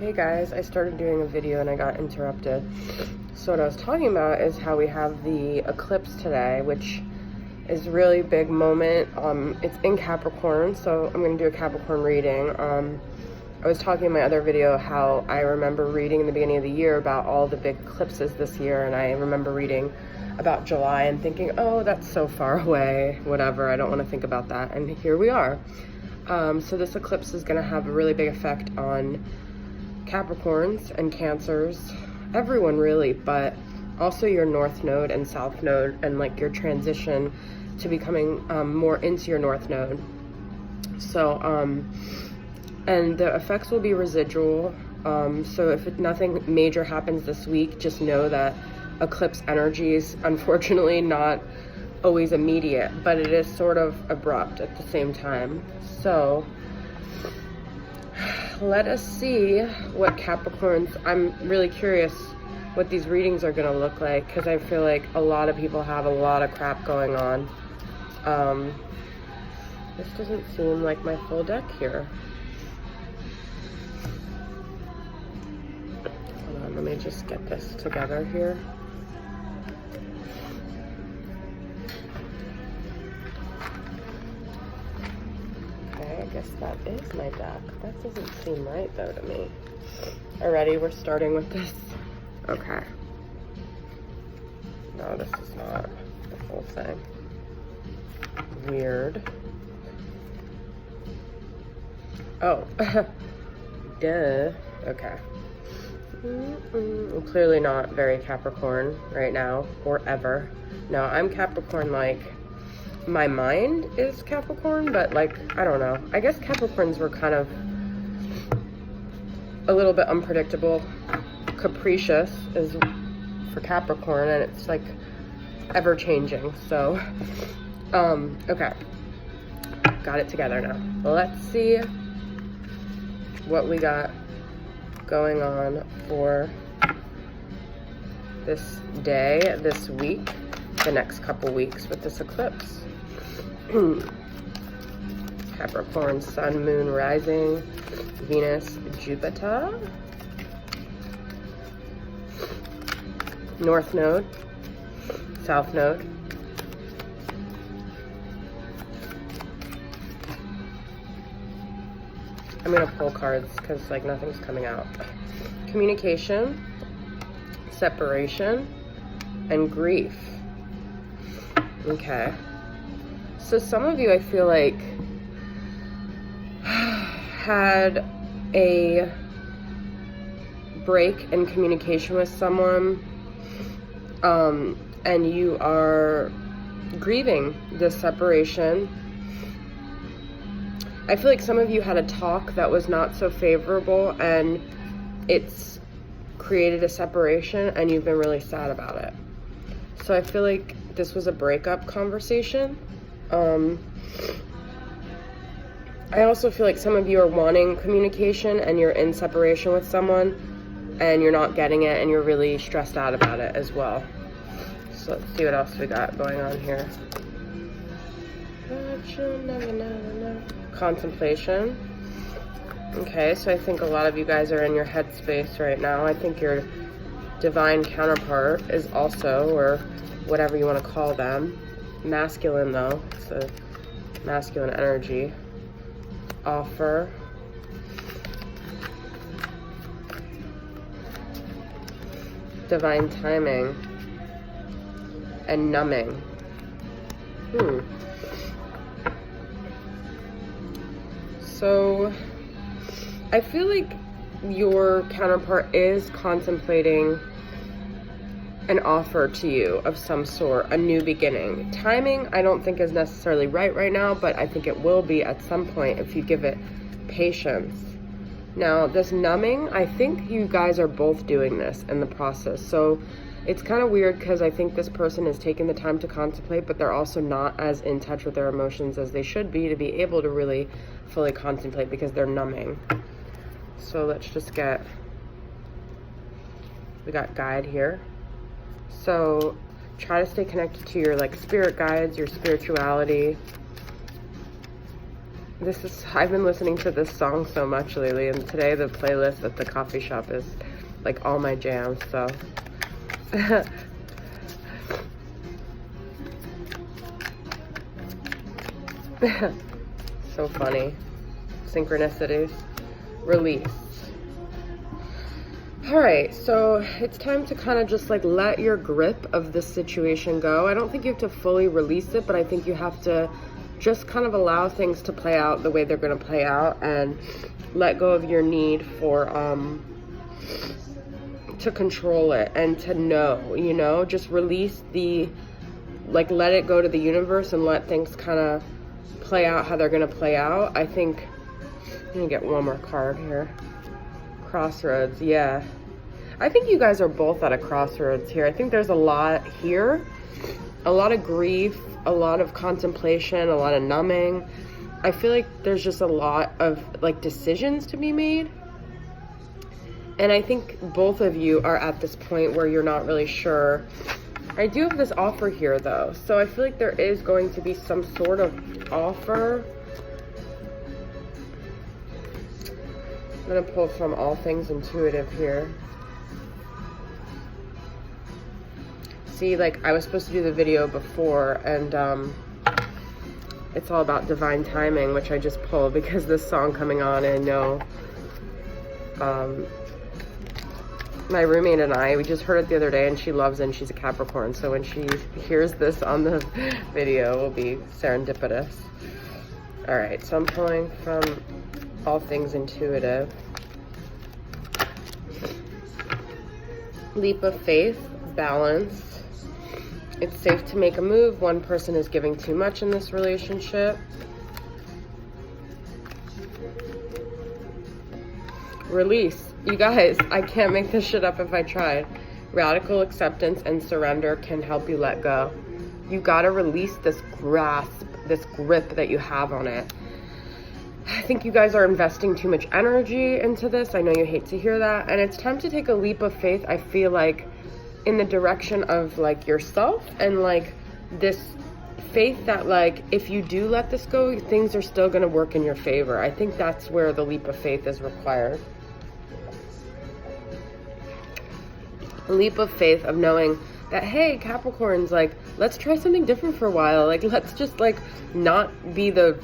Hey guys, I started doing a video and I got interrupted. So what I was talking about is how we have the eclipse today, which is a really big moment. It's in Capricorn, so I'm going to do a Capricorn reading. I was talking in my other video how I remember reading in the beginning of the year about all the big eclipses this year, and I remember reading about July and thinking, oh, that's so far away, whatever, I don't want to think about that, and here we are. So this eclipse is going to have a really big effect on Capricorns and Cancers, everyone really, but also your North Node and South Node, and like your transition to becoming more into your North Node. So, and the effects will be residual. So if nothing major happens this week, just know that eclipse energy is unfortunately not always immediate, but it is sort of abrupt at the same time. So let us see what Capricorns, I'm really curious what these readings are going to look like, because I feel like a lot of people have a lot of crap going on. This doesn't seem like my full deck here. Hold on, let me just get this together here. I guess that is my deck. That doesn't seem right though to me. Alrighty, we're starting with this. Okay. No, this is not the full thing. Weird. Oh. Duh. Okay. I'm clearly not very Capricorn right now, or ever. No, I'm Capricorn like, my mind is Capricorn, but like, I don't know. I guess Capricorns were kind of a little bit unpredictable. Capricious is for Capricorn, and it's like ever changing. So, okay. Got it together now. Let's see what we got going on for this day, this week, the next couple weeks with this eclipse. Capricorn, Sun, Moon, Rising, Venus, Jupiter, North Node, South Node, I'm gonna pull cards because like nothing's coming out. Communication, separation, and grief. Okay. So some of you, I feel like, had a break in communication with someone, and you are grieving this separation. I feel like some of you had a talk that was not so favorable, and it's created a separation, and you've been really sad about it. So I feel like this was a breakup conversation. I also feel like some of you are wanting communication and you're in separation with someone and you're not getting it and you're really stressed out about it as well. So let's see what else we got going on here. Contemplation. Okay, so I think a lot of you guys are in your headspace right now. I think your divine counterpart is also, or whatever you want to call them, masculine though, it's a masculine energy. Offer. Divine timing. And numbing. So I feel like your counterpart is contemplating an offer to you of some sort, a new beginning. Timing, I don't think is necessarily right now, but I think it will be at some point if you give it patience. Now, this numbing, I think you guys are both doing this in the process. So it's kind of weird because I think this person is taking the time to contemplate, but they're also not as in touch with their emotions as they should be to be able to really fully contemplate because they're numbing. So let's just get, we got guide here. So try to stay connected to your like spirit guides, your spirituality. I've been listening to this song so much lately, and today the playlist at the coffee shop is like all my jams, so. So funny. Synchronicities. Release. Alright, so it's time to kind of just like let your grip of this situation go. I don't think you have to fully release it, but I think you have to just kind of allow things to play out the way they're going to play out, and let go of your need for to control it and to know, you know, just release the, like, let it go to the universe and let things kind of play out how they're going to play out. I think I'm going to get one more card here. Crossroads. Yeah, I think you guys are both at a crossroads here. I think there's a lot here, a lot of grief, a lot of contemplation, a lot of numbing. I feel like there's just a lot of like decisions to be made, and I think both of you are at this point where you're not really sure. I do have this offer here though, so I feel like there is going to be some sort of offer. I'm gonna pull from All Things Intuitive here. See, like, I was supposed to do the video before, and it's all about divine timing, which I just pulled because this song coming on, and I know my roommate and I, we just heard it the other day, and she loves it, and she's a Capricorn, so when she hears this on the video, it will be serendipitous. All right, so I'm pulling from All Things Intuitive. Leap of faith, balance. It's safe to make a move. One person is giving too much in this relationship. Release. You guys, I can't make this shit up if I tried. Radical acceptance and surrender can help you let go. You gotta release this grasp, this grip that you have on it. I think you guys are investing too much energy into this. I know you hate to hear that. And it's time to take a leap of faith, I feel like, in the direction of like yourself, and like this faith that like if you do let this go, things are still going to work in your favor. I think that's where the leap of faith is required. A leap of faith of knowing that, hey, Capricorns, like, let's try something different for a while. Like, let's just like not be the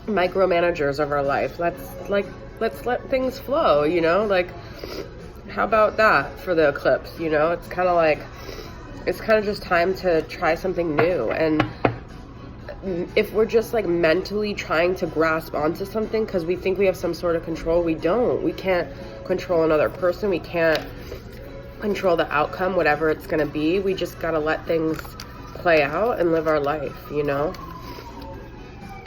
micromanagers of our life. Let's let things flow, you know? Like, how about that for the eclipse, you know? It's kind of just time to try something new. And if we're just like mentally trying to grasp onto something because we think we have some sort of control, we don't. We can't control another person. We can't control the outcome, whatever it's going to be. We just got to let things play out and live our life, you know?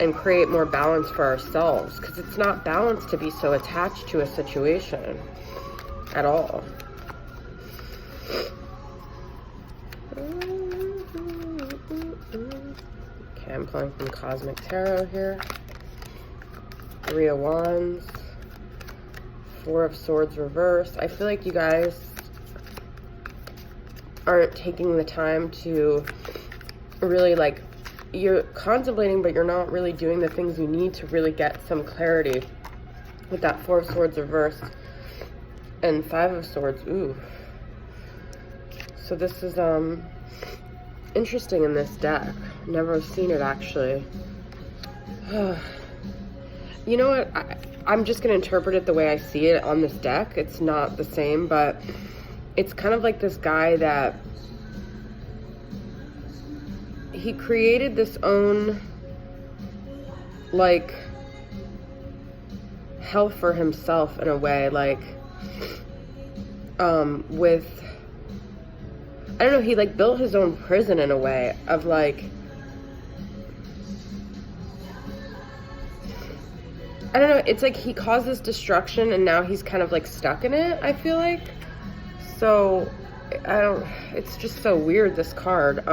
And create more balance for ourselves, because it's not balanced to be so attached to a situation at all. Okay, I'm pulling from Cosmic Tarot here. 3 of Wands, 4 of Swords reversed. I feel like you guys aren't taking the time to really, like, you're contemplating, but you're not really doing the things you need to really get some clarity with that 4 of Swords reversed and 5 of Swords. Ooh. So this is interesting in this deck. Never seen it, actually. You know what? I'm just going to interpret it the way I see it on this deck. It's not the same, but it's kind of like this guy that he created this own, like, hell for himself in a way, like, with, I don't know, he, like, built his own prison in a way of, like, I don't know, it's like he caused this destruction and now he's kind of, like, stuck in it, I feel like. So, it's just so weird, this card.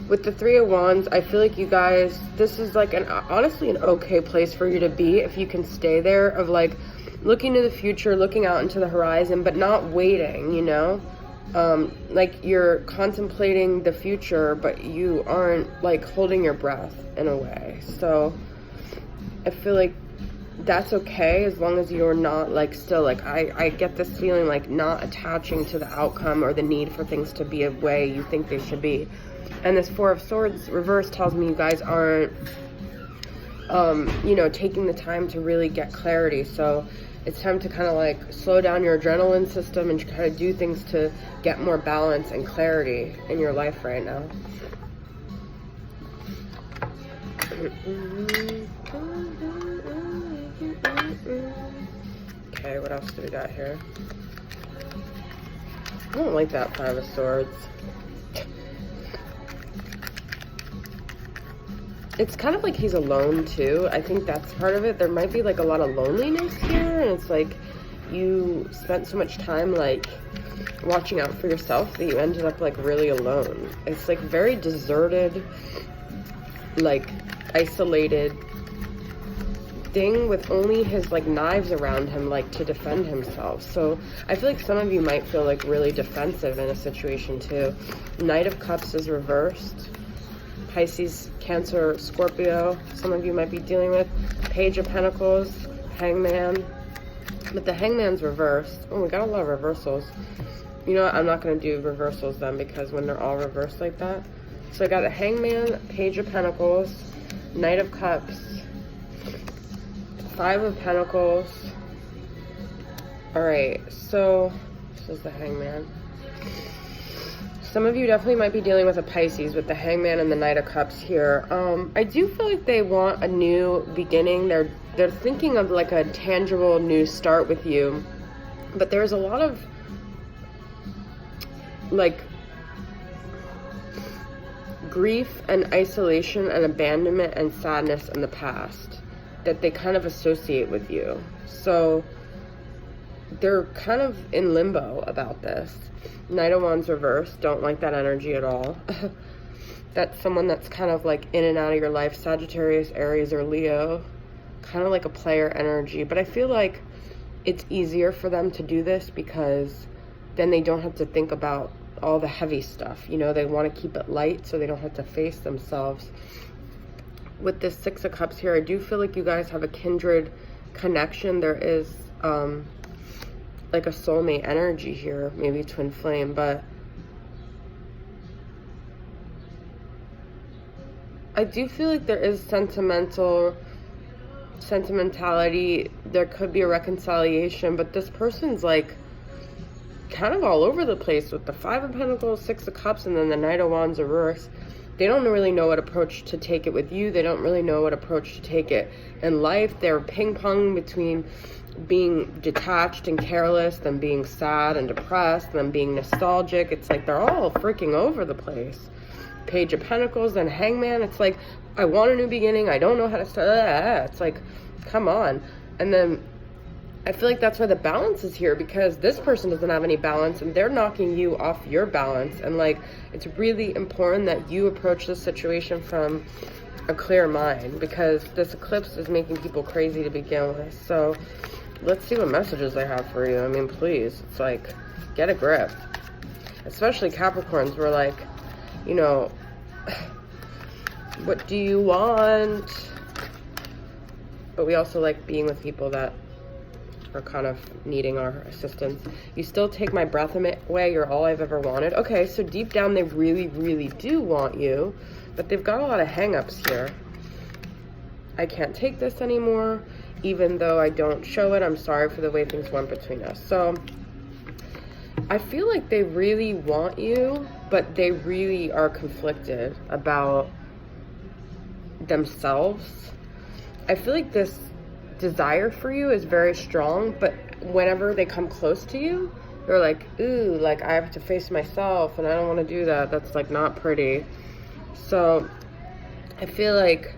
With the 3 of Wands, I feel like you guys, this is like honestly an okay place for you to be if you can stay there, of like looking to the future, looking out into the horizon, but not waiting, you know? Like you're contemplating the future, but you aren't like holding your breath in a way. So I feel like that's okay as long as you're not like still like I get this feeling like not attaching to the outcome or the need for things to be a way you think they should be. And this Four of Swords reverse tells me you guys aren't you know, taking the time to really get clarity. So it's time to kind of like slow down your adrenaline system and kind of do things to get more balance and clarity in your life right now. Okay, what else do we got here? I don't like that Five of Swords. It's kind of like he's alone too. I think that's part of it. There might be like a lot of loneliness here, and it's like you spent so much time like watching out for yourself that you ended up like really alone. It's like very deserted, like isolated thing with only his like knives around him like to defend himself. So I feel like some of you might feel like really defensive in a situation too. Knight of Cups is reversed. Pisces, Cancer, Scorpio, some of you might be dealing with. Page of Pentacles, Hangman. But the Hangman's reversed. Oh, we got a lot of reversals. You know what? I'm not going to do reversals then because when they're all reversed like that. So I got a Hangman, Page of Pentacles, Knight of Cups, Five of Pentacles. Alright, so this is the Hangman. Some of you definitely might be dealing with a Pisces with the Hangman and the Knight of Cups here. I do feel like they want a new beginning. They're thinking of like a tangible new start with you. But there's a lot of like grief and isolation and abandonment and sadness in the past that they kind of associate with you. So they're kind of in limbo about this. Knight of Wands reversed. Don't like that energy at all. That's someone that's kind of like in and out of your life. Sagittarius, Aries, or Leo. Kind of like a player energy. But I feel like it's easier for them to do this because then they don't have to think about all the heavy stuff. You know, they want to keep it light so they don't have to face themselves. With this Six of Cups here, I do feel like you guys have a kindred connection. There is like a soulmate energy here, maybe twin flame, but I do feel like there is sentimentality. There could be a reconciliation, but this person's like kind of all over the place with the Five of Pentacles, Six of Cups, and then the Knight of Wands reverse. They don't really know what approach to take it with you. They don't really know what approach to take it in life. They're ping-pong between being detached and careless, then being sad and depressed, then being nostalgic. It's like they're all freaking over the place. Page of Pentacles, then Hangman. It's like, I want a new beginning. I don't know how to start. It's like, come on. And then I feel like that's where the balance is here, because this person doesn't have any balance and they're knocking you off your balance. And like, it's really important that you approach this situation from a clear mind, because this eclipse is making people crazy to begin with. So let's see what messages I have for you. I mean, please, it's like, get a grip. Especially Capricorns, we're like, you know, what do you want? But we also like being with people that are kind of needing our assistance. You still take my breath away. You're all I've ever wanted. Okay, so deep down, they really, really do want you, but they've got a lot of hang-ups here. I can't take this anymore. Even though I don't show it, I'm sorry for the way things went between us. So I feel like they really want you, but they really are conflicted about themselves. I feel like this desire for you is very strong, but whenever they come close to you, they're like, ooh, like I have to face myself and I don't want to do that. That's like not pretty. So I feel like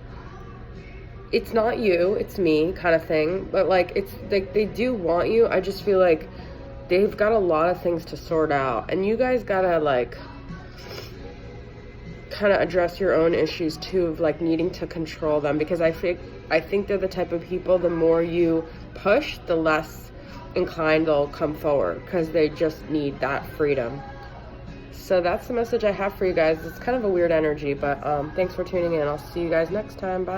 it's not you, it's me kind of thing. But like, it's like they do want you. I just feel like they've got a lot of things to sort out, and you guys gotta like kind of address your own issues too, of like needing to control them, because I think they're the type of people, the more you push, the less inclined they'll come forward, because they just need that freedom. So that's the message I have for you guys. It's kind of a weird energy, but thanks for tuning in. I'll see you guys next time. Bye.